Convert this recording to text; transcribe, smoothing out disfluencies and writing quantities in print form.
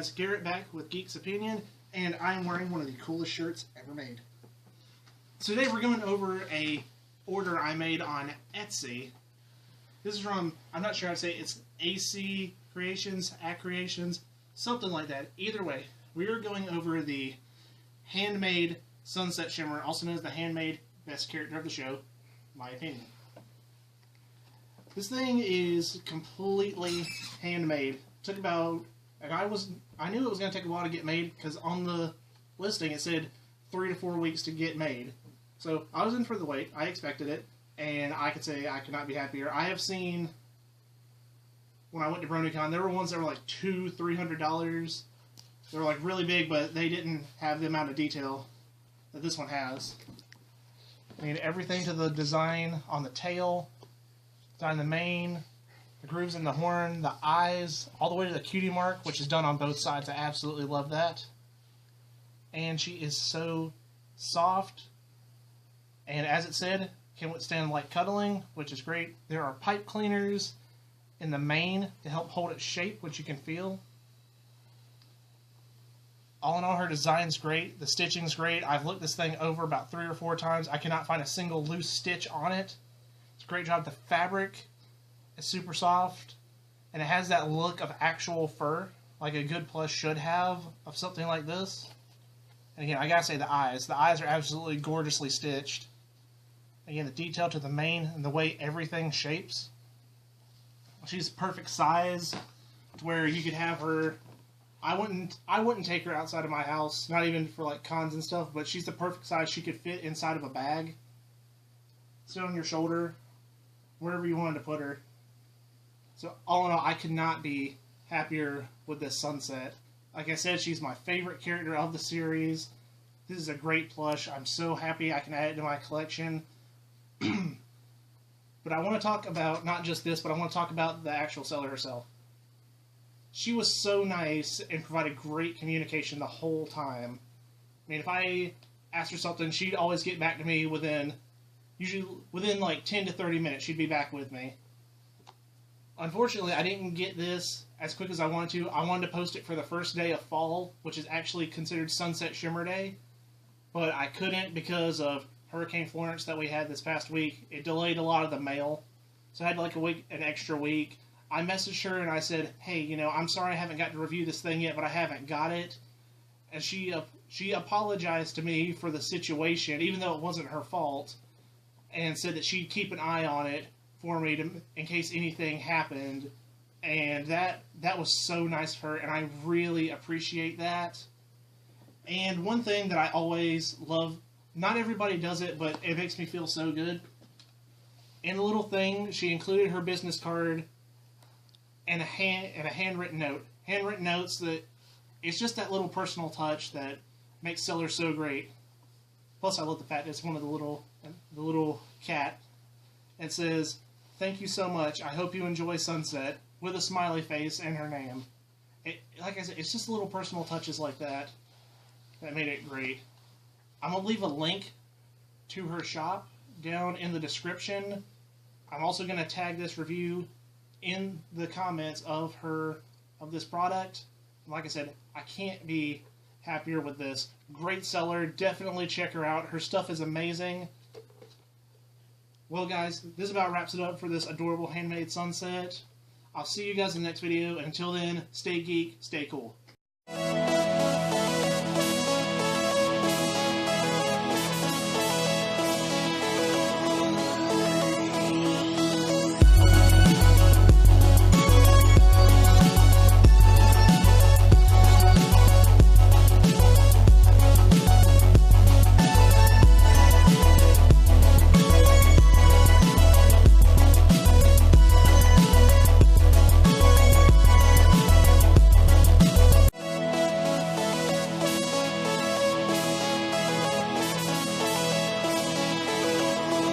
guys, Garrett back with Geeks Opinion, and I'm wearing one of the coolest shirts ever made. Today we're going over a order I made on Etsy. This is from, I'm not sure how to say it, it's AC Creations, Creations, something like that. Either way, we are going over the handmade Sunset Shimmer, also known as the handmade best character of the show, my opinion. This thing is completely handmade. Took about, and I knew it was going to take a while to get made because on the listing it said 3 to 4 weeks to get made. So I was in for the wait. I expected it, and I could say I could not be happier. I have seen, when I went to BronyCon, there were ones that were like $200-300. They were like really big, but they didn't have the amount of detail that this one has. I mean, everything to the design on the tail, design the mane, the grooves in the horn, the eyes, all the way to the cutie mark, which is done on both sides. I absolutely love that. And she is so soft, and as it said, can withstand light cuddling, which is great. There are pipe cleaners in the mane to help hold its shape, which you can feel. All in all, her design's great. The stitching's great. I've looked this thing over about 3 or 4 times. I cannot find a single loose stitch on it. It's a great job. The fabric is super soft, and it has that look of actual fur, like a good plush should have of something like this. And again, I gotta say the eyes. The eyes are absolutely gorgeously stitched. Again, the detail to the mane and the way everything shapes. She's perfect size to where you could have her. I wouldn't take her outside of my house, not even for like cons and stuff, but she's the perfect size. She could fit inside of a bag, sit on your shoulder, wherever you wanted to put her. So all in all, I could not be happier with this Sunset. Like I said, she's my favorite character of the series. This is a great plush. I'm so happy I can add it to my collection. But I want to talk about not just this, but I want to talk about the actual seller herself. She was so nice and provided great communication the whole time. I mean, if I asked her something, she'd always get back to me usually within like 10 to 30 minutes, she'd be back with me. Unfortunately, I didn't get this as quick as I wanted to. I wanted to post it for the first day of fall, which is actually considered Sunset Shimmer Day, but I couldn't because of Hurricane Florence that we had this past week. It delayed a lot of the mail, so I had like an extra week. I messaged her and I said, hey, I'm sorry I haven't got to review this thing yet, but I haven't got it. And she apologized to me for the situation, even though it wasn't her fault, and said that she'd keep an eye on it for me in case anything happened. And that was so nice of her, and I really appreciate that. And one thing that I always love, not everybody does it, but it makes me feel so good. In a little thing, she included her business card and a handwritten note. Handwritten notes that it's just that little personal touch that makes Seller so great. Plus, I love the fact that it's one of the little cat. It says, "Thank you so much. I hope you enjoy Sunset," with a smiley face and her name. Like I said, it's just little personal touches like that that made it great. I'm gonna leave a link to her shop down in the description. I'm also gonna tag this review in the comments of this product. Like I said, I can't be happier with this. Great seller. Definitely check her out. Her stuff is amazing. Well, guys, this about wraps it up for this adorable handmade Sunset. I'll see you guys in the next video, and until then, stay geek, stay cool.